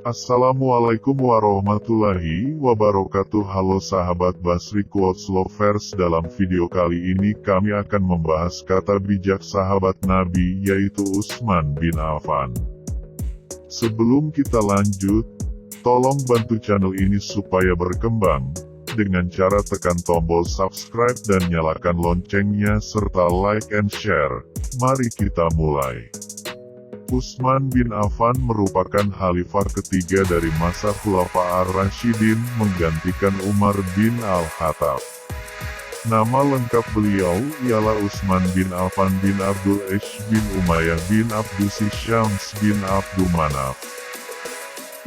Assalamualaikum warahmatullahi wabarakatuh. Halo sahabat Basri Quotes Lovers, dalam video kali ini kami akan membahas kata bijak sahabat Nabi yaitu Utsman bin Affan. Sebelum kita lanjut, tolong bantu channel ini supaya berkembang dengan cara tekan tombol subscribe dan nyalakan loncengnya serta like and share. Mari kita mulai. Utsman bin Affan merupakan khalifah ketiga dari masa Khulafa ar-Rasyidin menggantikan Umar bin al-Khattab. Nama lengkap beliau ialah Utsman bin Affan bin Abdul Ash bin Umayyah bin Abdusi Syams bin Abdul Manaf.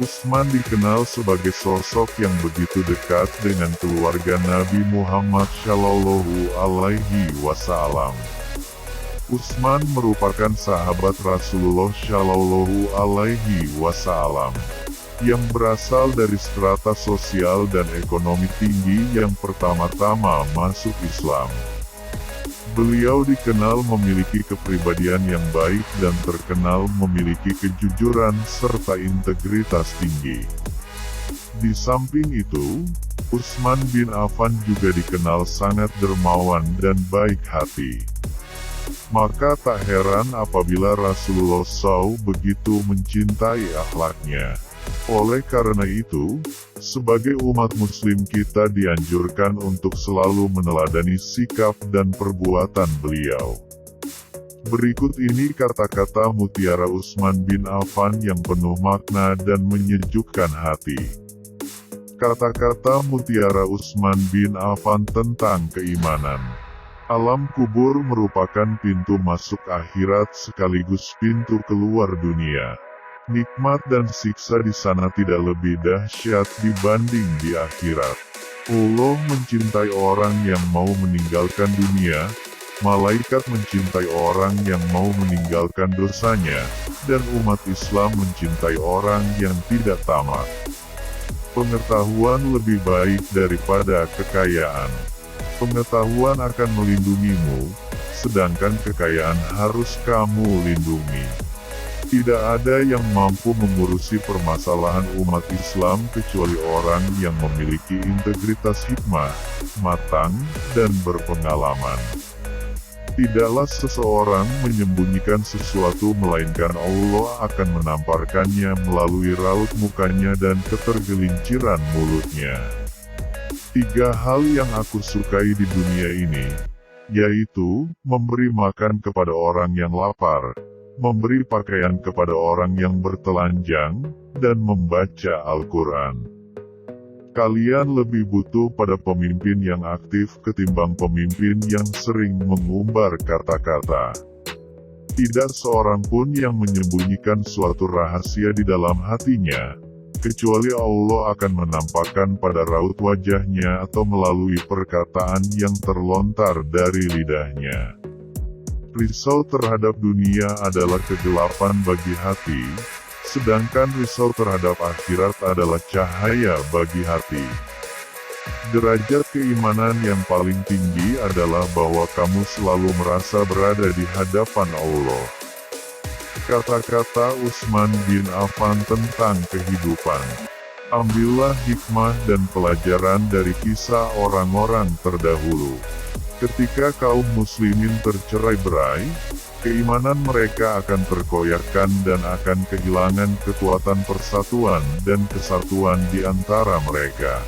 Utsman dikenal sebagai sosok yang begitu dekat dengan keluarga Nabi Muhammad Shallallahu Alaihi Wasallam. Utsman merupakan sahabat Rasulullah Shallallahu Alaihi Wasallam yang berasal dari strata sosial dan ekonomi tinggi yang pertama-tama masuk Islam. Beliau dikenal memiliki kepribadian yang baik dan terkenal memiliki kejujuran serta integritas tinggi. Di samping itu, Utsman bin Affan juga dikenal sangat dermawan dan baik hati. Maka tak heran apabila Rasulullah SAW begitu mencintai akhlaknya. Oleh karena itu, sebagai umat muslim kita dianjurkan untuk selalu meneladani sikap dan perbuatan beliau. Berikut ini kata-kata mutiara Utsman bin Affan yang penuh makna dan menyejukkan hati. Kata-kata mutiara Utsman bin Affan tentang keimanan. Alam kubur merupakan pintu masuk akhirat sekaligus pintu keluar dunia. Nikmat dan siksa di sana tidak lebih dahsyat dibanding di akhirat. Allah mencintai orang yang mau meninggalkan dunia, malaikat mencintai orang yang mau meninggalkan dosanya, dan umat Islam mencintai orang yang tidak tamat. Pengetahuan lebih baik daripada kekayaan. Pengetahuan akan melindungimu, sedangkan kekayaan harus kamu lindungi. Tidak ada yang mampu mengurusi permasalahan umat Islam kecuali orang yang memiliki integritas hikmah, matang, dan berpengalaman. Tidaklah seseorang menyembunyikan sesuatu melainkan Allah akan menamparkannya melalui raut mukanya dan ketergelinciran mulutnya. 3 hal yang aku sukai di dunia ini, yaitu, memberi makan kepada orang yang lapar, memberi pakaian kepada orang yang bertelanjang, dan membaca Al-Quran. Kalian lebih butuh pada pemimpin yang aktif ketimbang pemimpin yang sering mengumbar kata-kata. Tidak seorang pun yang menyembunyikan suatu rahasia di dalam hatinya, kecuali Allah akan menampakkan pada raut wajahnya atau melalui perkataan yang terlontar dari lidahnya. Risau terhadap dunia adalah kegelapan bagi hati, sedangkan risau terhadap akhirat adalah cahaya bagi hati. Derajat keimanan yang paling tinggi adalah bahwa kamu selalu merasa berada di hadapan Allah. Kata-kata Utsman bin Affan tentang kehidupan. Ambillah hikmah dan pelajaran dari kisah orang-orang terdahulu. Ketika kaum muslimin tercerai-berai, keimanan mereka akan terkoyakkan dan akan kehilangan kekuatan persatuan dan kesatuan di antara mereka.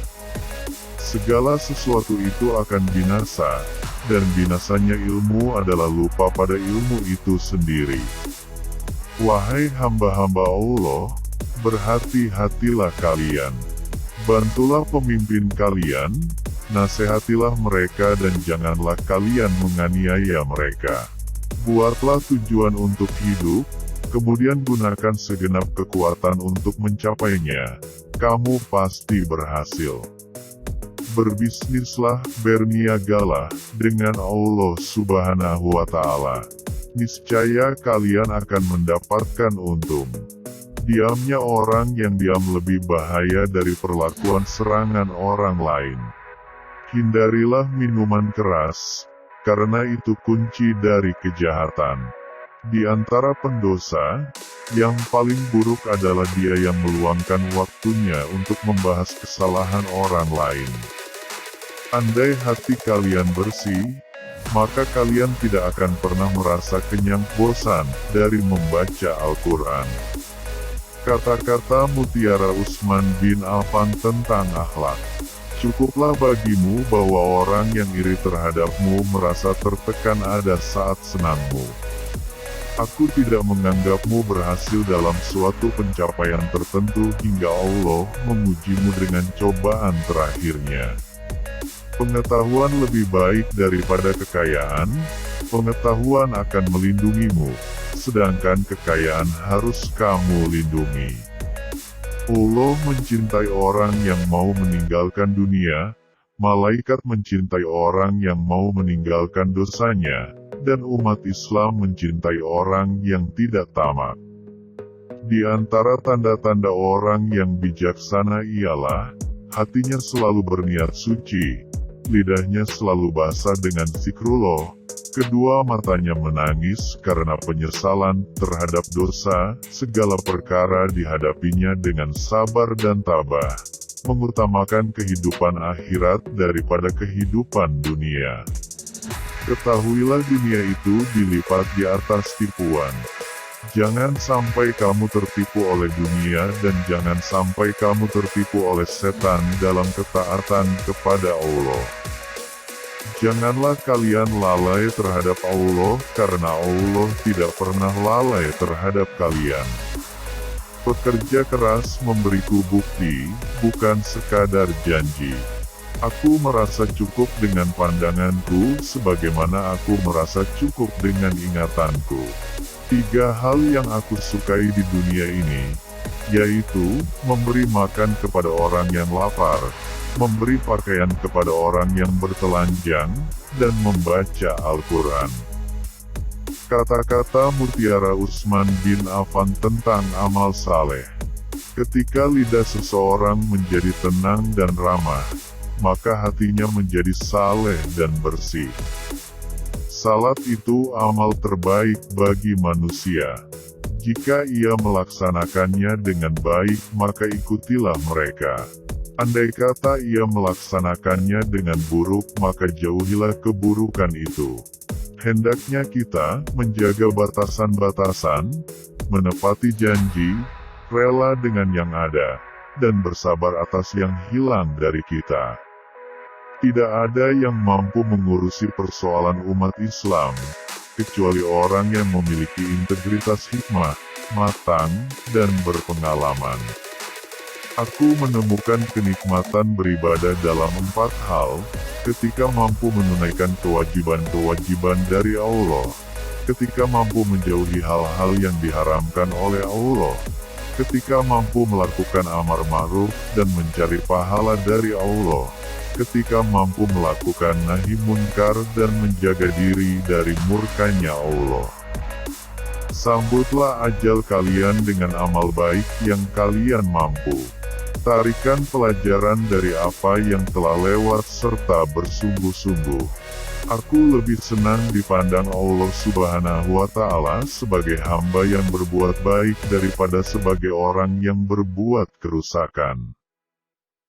Segala sesuatu itu akan binasa, dan binasanya ilmu adalah lupa pada ilmu itu sendiri. Wahai hamba-hamba Allah, berhati-hatilah kalian. Bantulah pemimpin kalian, nasihatilah mereka dan janganlah kalian menganiaya mereka. Buatlah tujuan untuk hidup, kemudian gunakan segenap kekuatan untuk mencapainya. Kamu pasti berhasil. Berbisnislah, berniagalah, dengan Allah Subhanahu wa Ta'ala. Niscaya kalian akan mendapatkan untung. Diamnya orang yang diam lebih bahaya dari perlakuan serangan orang lain. Hindarilah minuman keras, karena itu kunci dari kejahatan. Di antara pendosa, Yang paling buruk adalah dia yang meluangkan waktunya untuk membahas kesalahan orang lain. Andai hati kalian bersih, maka kalian tidak akan pernah merasa kenyang bosan dari membaca Al-Quran. Kata-kata Mutiara Utsman bin Affan tentang akhlak. Cukuplah bagimu bahwa orang yang iri terhadapmu merasa tertekan ada saat senangmu. Aku tidak menganggapmu berhasil dalam suatu pencapaian tertentu hingga Allah mengujimu dengan cobaan terakhirnya. Pengetahuan lebih baik daripada kekayaan, pengetahuan akan melindungimu, sedangkan kekayaan harus kamu lindungi. Allah mencintai orang yang mau meninggalkan dunia, malaikat mencintai orang yang mau meninggalkan dosanya, dan umat Islam mencintai orang yang tidak tamak. Di antara tanda-tanda orang yang bijaksana ialah, hatinya selalu berniat suci, lidahnya selalu basah dengan zikrullah, kedua matanya menangis karena penyesalan terhadap dosa, segala perkara dihadapinya dengan sabar dan tabah, mengutamakan kehidupan akhirat daripada kehidupan dunia. Ketahuilah dunia itu dilipat di atas tipuan. Jangan sampai kamu tertipu oleh dunia dan jangan sampai kamu tertipu oleh setan dalam ketaatan kepada Allah. Janganlah kalian lalai terhadap Allah karena Allah tidak pernah lalai terhadap kalian. Pekerja keras memberiku bukti, bukan sekadar janji. Aku merasa cukup dengan pandanganku sebagaimana aku merasa cukup dengan ingatanku. 3 hal yang aku sukai di dunia ini, yaitu, memberi makan kepada orang yang lapar, memberi pakaian kepada orang yang bertelanjang, dan membaca Al-Quran. Kata-kata Mutiara Utsman bin Affan tentang amal saleh. Ketika lidah seseorang menjadi tenang dan ramah, maka hatinya menjadi saleh dan bersih. Salat itu amal terbaik bagi manusia. Jika ia melaksanakannya dengan baik, maka ikutilah mereka. Andai kata ia melaksanakannya dengan buruk, maka jauhilah keburukan itu. Hendaknya kita menjaga batasan-batasan, menepati janji, rela dengan yang ada, dan bersabar atas yang hilang dari kita. Tidak ada yang mampu mengurusi persoalan umat Islam, kecuali orang yang memiliki integritas hikmah, matang, dan berpengalaman. Aku menemukan kenikmatan beribadah dalam 4 hal, ketika mampu menunaikan kewajiban-kewajiban dari Allah, ketika mampu menjauhi hal-hal yang diharamkan oleh Allah, ketika mampu melakukan amar ma'ruf dan mencari pahala dari Allah, ketika mampu melakukan nahi munkar dan menjaga diri dari murkanya Allah. Sambutlah ajal kalian dengan amal baik yang kalian mampu. Tarikan pelajaran dari apa yang telah lewat serta bersungguh-sungguh. Aku lebih senang dipandang Allah Subhanahu wa Ta'ala sebagai hamba yang berbuat baik daripada sebagai orang yang berbuat kerusakan.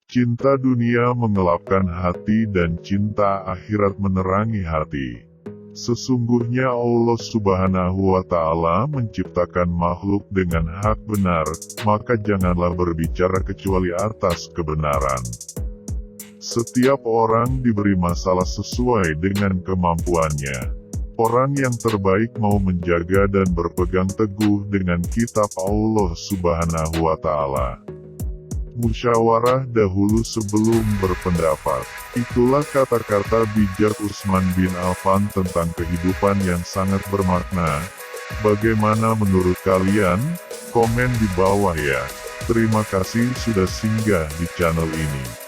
Cinta dunia mengelapkan hati dan cinta akhirat menerangi hati. Sesungguhnya Allah Subhanahu wa Ta'ala menciptakan makhluk dengan hak benar, maka janganlah berbicara kecuali atas kebenaran. Setiap orang diberi masalah sesuai dengan kemampuannya. Orang yang terbaik mau menjaga dan berpegang teguh dengan kitab Allah Subhanahu wa Ta'ala. Musyawarah dahulu sebelum berpendapat. Itulah kata-kata bijak Utsman bin Affan tentang kehidupan yang sangat bermakna. Bagaimana menurut kalian? Komen di bawah ya. Terima kasih sudah singgah di channel ini.